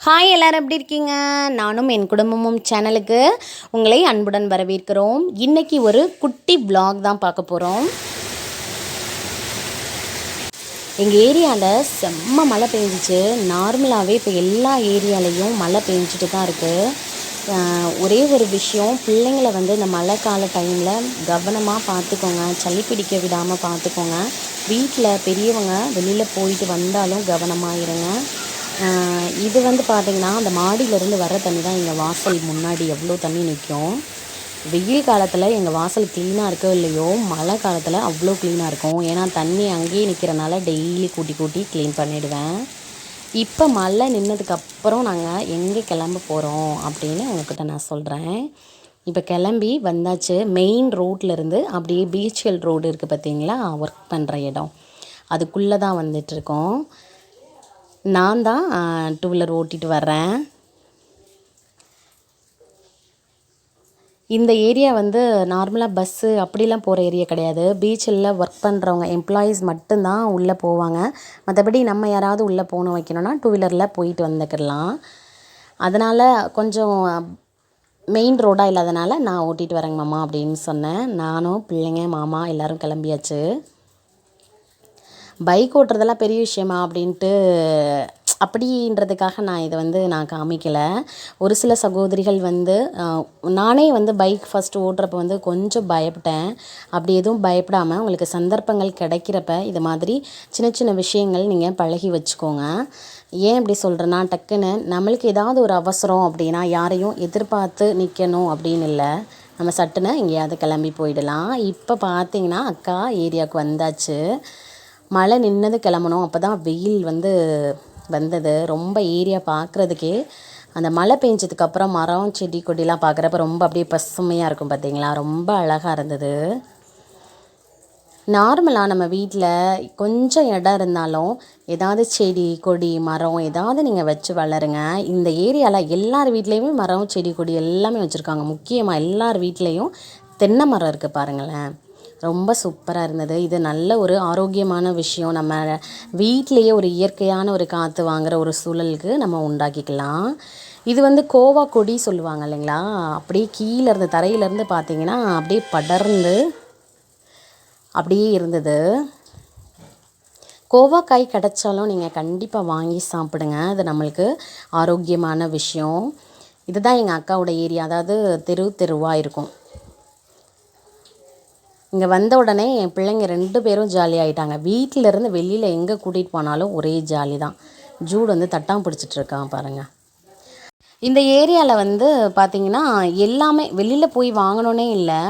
Hi எல்லோரும் எப்படி இருக்கீங்க? நானும் என் குடும்பமும் சேனலுக்கு உங்களை அன்புடன் வரவேற்கிறோம். இன்றைக்கி ஒரு குட்டி vlog தான் பார்க்க போகிறோம். எங்கள் ஏரியாவில் செம்ம மழை பெஞ்சிச்சு. நார்மலாகவே இப்போ எல்லா ஏரியாலையும் மழை பெஞ்சிட்டு தான் இருக்குது. ஒரே ஒரு விஷயம், பிள்ளைங்களை இந்த மழை கால டைமில் கவனமாக பார்த்துக்கோங்க. சளி பிடிக்க விடாமல் பார்த்துக்கோங்க. வீட்டில் பெரியவங்க வெளியில் போயிட்டு வந்தாலும் கவனமாக இருங்க. இது பார்த்திங்கன்னா அந்த மாடியிலேருந்து வர தண்ணி தான் எங்கள் வாசல் முன்னாடி எவ்வளோ தண்ணி நிற்கும். வெயில் காலத்தில் எங்கள் வாசல் க்ளீனாக இருக்கோ இல்லையோ, மழை காலத்தில் அவ்வளோ க்ளீனாக இருக்கும். ஏன்னா தண்ணி அங்கேயே நிற்கிறனால டெய்லி கூட்டி க்ளீன் பண்ணிவிடுவேன். இப்போ மழை நின்னதுக்கப்புறம் நாங்கள் எங்கே கிளம்ப போகிறோம் அப்படின்னு உங்கள்கிட்ட நான் சொல்கிறேன். இப்போ கிளம்பி வந்தாச்சு. மெயின் ரோட்லேருந்து அப்படியே பீச்சியல் ரோடு இருக்குது பார்த்தீங்களா, ஒர்க் பண்ணுற இடம், அதுக்குள்ளே தான் வந்துட்டுருக்கோம். நான் தான் டூ வீலர் ஓட்டிகிட்டு வர்றேன். இந்த ஏரியா நார்மலாக பஸ்ஸு அப்படிலாம் போகிற ஏரியா கிடையாது. பீச்சில் ஒர்க் பண்ணுறவங்க எம்ப்ளாயீஸ் மட்டும்தான் உள்ளே போவாங்க. மற்றபடி நம்ம யாராவது உள்ளே போகணும் வைக்கணும்னா டூ வீலரில் போயிட்டு வந்துக்கிடலாம். அதனால் கொஞ்சம் மெயின் ரோடாக இல்லாதனால நான் ஓட்டிகிட்டு வரேங்க மாமா அப்படின்னு சொன்னேன். நானும் பிள்ளைங்க மாமா எல்லோரும் கிளம்பியாச்சு. பைக் ஓட்டுறதெல்லாம் பெரிய விஷயமா அப்படின்ட்டு அப்படின்றதுக்காக நான் இதை நான் காமிக்கலை. ஒரு சில சகோதரிகள் நானே பைக் ஃபஸ்ட்டு ஓட்டுறப்ப கொஞ்சம் பயப்பட்டேன். அப்படி எதுவும் பயப்படாமல் உங்களுக்கு சந்தர்ப்பங்கள் கிடைக்கிறப்ப இது மாதிரி சின்ன சின்ன விஷயங்கள் நீங்கள் பழகி வச்சுக்கோங்க. ஏன் இப்படி சொல்கிறேன்னா, டக்குன்னு நம்மளுக்கு ஏதாவது ஒரு அவசரம் அப்படின்னா யாரையும் எதிர்பார்த்து நிற்கணும் அப்படின்னு இல்லை. நம்ம சட்டுன்னு எங்கேயாவது கிளம்பி போயிடலாம். இப்போ பார்த்தீங்கன்னா அக்கா ஏரியாவுக்கு வந்தாச்சு. மழை நின்னது கிளம்பணும். அப்போ தான் வெயில் வந்தது. ரொம்ப ஏரியா பார்க்குறதுக்கே அந்த மழை பெஞ்சதுக்கப்புறம் மரம் செடி கொடிலாம் பார்க்குறப்ப ரொம்ப அப்படியே பசுமையாக இருக்கும் பார்த்தீங்களா, ரொம்ப அழகாக இருந்தது. நார்மலாக நம்ம வீட்டில் கொஞ்சம் இடம் இருந்தாலும் ஏதாவது செடி கொடி மரம் ஏதாவது நீங்கள் வச்சு வளருங்க. இந்த ஏரியாவில் எல்லார் வீட்லேயுமே மரம் செடி கொடி எல்லாமே வச்சுருக்காங்க. முக்கியமாக எல்லார் வீட்லேயும் தென்னை மரம் இருக்குது பாருங்களேன், ரொம்ப சூப்பராக இருந்தது. இது நல்ல ஒரு ஆரோக்கியமான விஷயம். நம்ம வீட்டிலையே ஒரு இயற்கையான ஒரு காற்று வாங்குகிற ஒரு சூழலுக்கு நம்ம உண்டாக்கிக்கலாம். இது கோவா கொடி சொல்லுவாங்க இல்லைங்களா, அப்படியே கீழேருந்து தரையிலேருந்து பார்த்திங்கன்னா அப்படியே படர்ந்து அப்படியே இருந்தது. கோவாக்காய் கிடைச்சாலும் நீங்கள் கண்டிப்பாக வாங்கி சாப்பிடுங்க. அது நம்மளுக்கு ஆரோக்கியமான விஷயம். இதுதான் எங்கள் அக்காவோட ஏரியா, அதாவது தெருவாக இருக்கும். இங்கே வந்த உடனே என் பிள்ளைங்க 2 பேரும் ஜாலியாகிட்டாங்க. வீட்டிலேருந்து வெளியில் எங்கே கூட்டிகிட்டு போனாலும் ஒரே ஜாலி தான். ஜூடு தட்டாம் பிடிச்சிட்ருக்கான் பாருங்கள். இந்த ஏரியாவில் பார்த்திங்கன்னா எல்லாமே வெளியில் போய் வாங்கணுன்னே இல்லை,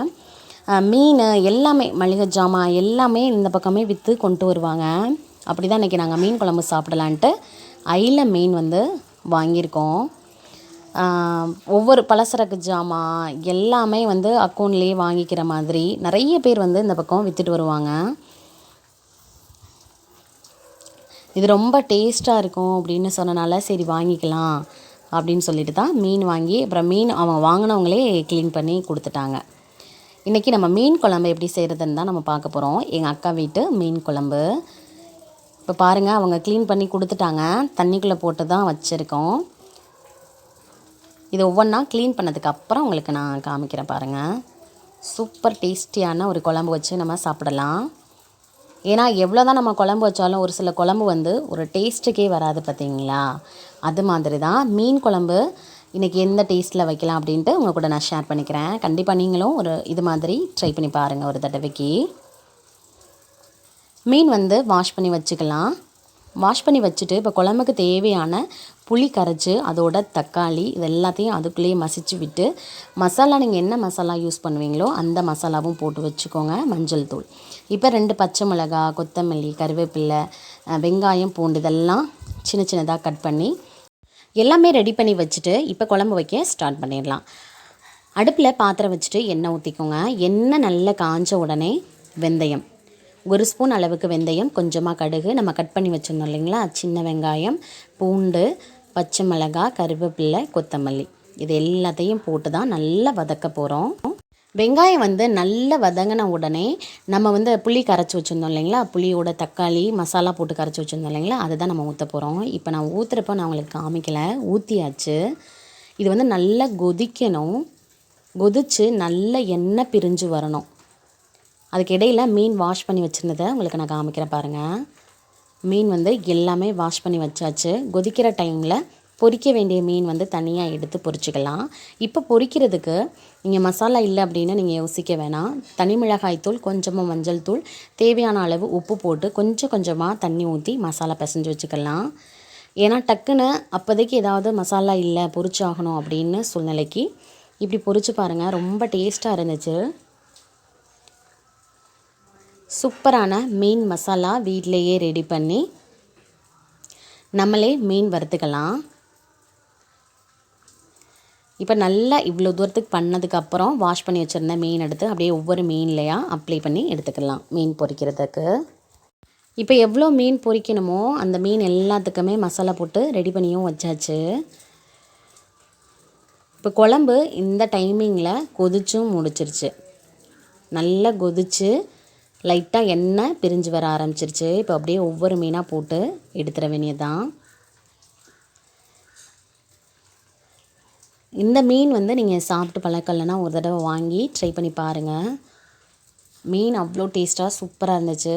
மீன் எல்லாமே மளிகை ஜாமான் எல்லாமே இந்த பக்கமே விற்று கொண்டு வருவாங்க. அப்படி தான் இன்றைக்கி நாங்கள் மீன் குழம்பு சாப்பிடலான்ட்டு ஐல மீன் வாங்கியிருக்கோம். ஒவ்வொரு பலசரக்கு ஜாமான் எல்லாமே அக்கௌண்ட்லேயே வாங்கிக்கிற மாதிரி நிறைய பேர் இந்த பக்கம் விற்றுட்டு வருவாங்க. இது ரொம்ப டேஸ்ட்டாக இருக்கும் அப்படின்னு சொன்னனால சரி வாங்கிக்கலாம் அப்படின்னு சொல்லிட்டு தான் மீன் வாங்கி, அப்புறம் மீன் அவங்க வாங்கினவங்களே க்ளீன் பண்ணி கொடுத்துட்டாங்க. இன்றைக்கி நம்ம மீன் குழம்பு எப்படி செய்கிறதுன்னு தான் நம்ம பார்க்க போகிறோம். எங்கள் அக்கா வீட்டு மீன் குழம்பு. இப்போ பாருங்கள், அவங்க க்ளீன் பண்ணி கொடுத்துட்டாங்க. தண்ணிக்குள்ளே போட்டு தான் வச்சுருக்கோம். இது ஒவ்வொன்றா க்ளீன் பண்ணதுக்கப்புறம் உங்களுக்கு நான் காமிக்கிறேன் பாருங்கள். சூப்பர் டேஸ்டியான ஒரு குழம்பு வச்சு நம்ம சாப்பிடலாம். ஏன்னா எவ்வளோ தான் நம்ம குழம்பு வச்சாலும் ஒரு சில குழம்பு ஒரு டேஸ்ட்டுக்கே வராது பார்த்தீங்களா, அது மாதிரி தான் மீன் குழம்பு இன்றைக்கி எந்த டேஸ்ட்டில் வைக்கலாம் அப்படின்ட்டு உங்கள் கூட நான் ஷேர் பண்ணிக்கிறேன். கண்டிப்பாக நீங்களும் ஒரு இது மாதிரி ட்ரை பண்ணி பாருங்கள் ஒரு தடவைக்கு. மீன் வாஷ் பண்ணி வச்சுக்கலாம். வாஷ் பண்ணி வச்சுட்டு இப்போ குழம்புக்கு தேவையான புளி கரைச்சி அதோட தக்காளி இது எல்லாத்தையும் அதுக்குள்ளேயே மசிச்சு விட்டு, மசாலா நீங்கள் என்ன மசாலா யூஸ் பண்ணுவீங்களோ அந்த மசாலாவும் போட்டு வச்சுக்கோங்க. மஞ்சள் தூள், இப்போ 2 பச்சை மிளகா, கொத்தமல்லி, கருவேப்பிலை, வெங்காயம், பூண்டு இதெல்லாம் சின்ன சின்னதாக கட் பண்ணி எல்லாமே ரெடி பண்ணி வச்சுட்டு இப்போ குழம்பு வைக்க ஸ்டார்ட் பண்ணிடலாம். அடுப்பில் பாத்திரம் வச்சுட்டு எண்ணெய் ஊற்றிக்கோங்க. எண்ணெய் நல்லா காஞ்ச உடனே வெந்தயம், 1 ஸ்பூன் அளவுக்கு வெந்தயம், கொஞ்சமாக கடுகு, நம்ம கட் பண்ணி வச்சுருந்தோம் இல்லைங்களா சின்ன வெங்காயம், பூண்டு, பச்சை மிளகாய், கருவேப்பிலை, கொத்தமல்லி இது எல்லாத்தையும் போட்டு தான் நல்லா வதக்க போகிறோம். வெங்காயம் வந்து நல்லா வதங்கின உடனே நம்ம வந்து புளி கரைச்சி வச்சுருந்தோம் இல்லைங்களா, புளியோட தக்காளி மசாலா போட்டு கரைச்சி வச்சுருந்தோம் இல்லைங்களா, அதை தான் நம்ம ஊற்ற போகிறோம். இப்போ நான் ஊற்றுறப்போ நான் உங்களுக்கு காமிக்கலை, ஊற்றியாச்சு. இது வந்து நல்லா கொதிக்கணும். கொதித்து நல்ல எண்ணெய் பிரிஞ்சு வரணும். அதுக்கு இடையில் மீன் வாஷ் பண்ணி வச்சுருந்ததை உங்களுக்கு நான் காமிக்கிறேன் பாருங்கள். மீன் வந்து எல்லாமே வாஷ் பண்ணி வச்சாச்சு. கொதிக்கிற டைமில் பொரிக்க வேண்டிய மீன் வந்து தனியாக எடுத்து பொரிச்சிக்கலாம். இப்போ பொரிக்கிறதுக்கு நீங்கள் மசாலா இல்லை அப்படின்னு நீங்கள் யோசிக்க வேணாம். தனி மிளகாய் தூள், கொஞ்சமாக மஞ்சள் தூள், தேவையான அளவு உப்பு போட்டு கொஞ்சம் கொஞ்சமாக தண்ணி ஊற்றி மசாலா பிசைஞ்சு வச்சுக்கலாம். ஏன்னா டக்குன்னு அப்போதைக்கு ஏதாவது மசாலா இல்லை பொரிச்சாகணும் அப்படின்னு சூழ்நிலைக்கு இப்படி பொரிச்சு பாருங்கள். ரொம்ப டேஸ்ட்டாக இருந்துச்சு. சூப்பரான மீன் மசாலா வீட்டிலையே ரெடி பண்ணி நம்மளே மீன் வறுத்துக்கலாம். இப்போ நல்லா இவ்வளோ தூரத்துக்கு பண்ணதுக்கப்புறம் வாஷ் பண்ணி வச்சுருந்த மீன் எடுத்து அப்படியே ஒவ்வொரு மீன்லையாக அப்ளை பண்ணி எடுத்துக்கலாம் மீன் பொரிக்கிறதுக்கு. இப்போ எவ்வளோ மீன் பொரிக்கணுமோ அந்த மீன் எல்லாத்துக்குமே மசாலா போட்டு ரெடி பண்ணியும் வச்சாச்சு. இப்போ குழம்பு இந்த டைமிங்கில் கொதிச்சும் முடிச்சிருச்சு. நல்லா கொதித்து லைட்டாக எண்ணெய் பிரிஞ்சு வர ஆரம்பிச்சிருச்சு. இப்போ அப்படியே ஒவ்வொரு மீனாக போட்டு எடுத்துட வேண்டியதுதான். இந்த மீன் வந்து நீங்கள் சாப்பிட்டு பழக்கலைன்னா ஒரு தடவை வாங்கி ட்ரை பண்ணி பாருங்கள். மீன் அவ்வளோ டேஸ்ட்டாக சூப்பராக இருந்துச்சு.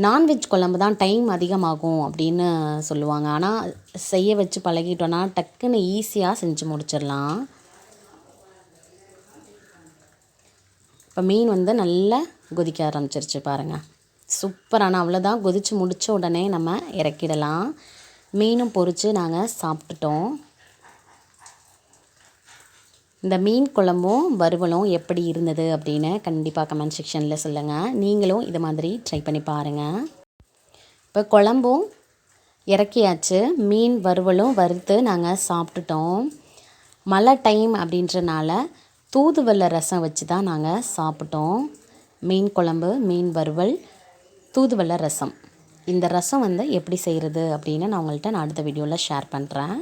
நான்வெஜ் குழம்பு தான் டைம் அதிகமாகும் அப்படின்னு சொல்லுவாங்க. ஆனால் செய்ய வச்சு பழகிட்டோன்னா டக்குன்னு ஈஸியாக செஞ்சு முடிச்சிடலாம். இப்போ மீன் வந்து நல்லா கொதிக்க ஆரம்பிச்சிருச்சு பாருங்கள். சூப்பரான அவ்வளோதான். கொதித்து முடித்த உடனே நம்ம இறக்கிடலாம். மீனும் பொரித்து நாங்கள் சாப்பிட்டுட்டோம். இந்த மீன் குழம்பும் வறுவலும் எப்படி இருந்தது அப்படின்னு கண்டிப்பாக கமெண்ட் செக்ஷனில் சொல்லுங்கள். நீங்களும் இது மாதிரி ட்ரை பண்ணி பாருங்கள். இப்போ குழம்பும் இறக்கியாச்சு. மீன் வறுவலும் வறுத்து நாங்கள் சாப்பிட்டுட்டோம். மழை டைம் அப்படின்றனால தூதுவளை ரசம் வச்சு தான் நாங்கள் சாப்பிட்டோம். மீன் குழம்பு, மீன் வறுவல், தூதுவளை ரசம். இந்த ரசம் வந்து எப்படி செய்கிறது அப்படின்னு நான் உங்கள்கிட்ட அடுத்த வீடியோவில் ஷேர் பண்ணுறேன்.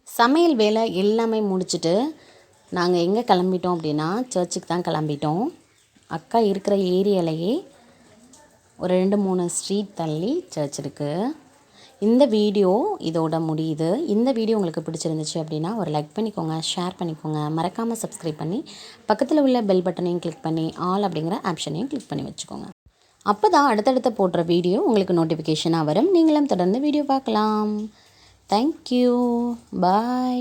சமையல் வேலை எல்லாமே முடிச்சுட்டு நாங்கள் எங்கே கிளம்பிட்டோம் அப்படின்னா சர்ச்சுக்கு தான் கிளம்பிட்டோம். அக்கா இருக்கிற ஏரியாலேயே ஒரு 2-3 ஸ்ட்ரீட் தள்ளி சர்ச் இருக்குது. இந்த வீடியோ இதோட முடியுது. இந்த வீடியோ உங்களுக்கு பிடிச்சிருந்துச்சு அப்படின்னா ஒரு லைக் பண்ணிக்கோங்க, ஷேர் பண்ணிக்கோங்க, மறக்காமல் சப்ஸ்கிரைப் பண்ணி பக்கத்தில் உள்ள பெல் பட்டனையும் கிளிக் பண்ணி ஆல் அப்படிங்கிற ஆப்ஷனையும் கிளிக் பண்ணி வச்சுக்கோங்க. அப்போ தான் அடுத்தடுத்து போடுற வீடியோ உங்களுக்கு நோட்டிஃபிகேஷனாக வரும். நீங்களும் தொடர்ந்து வீடியோ பார்க்கலாம். Thank you. Bye.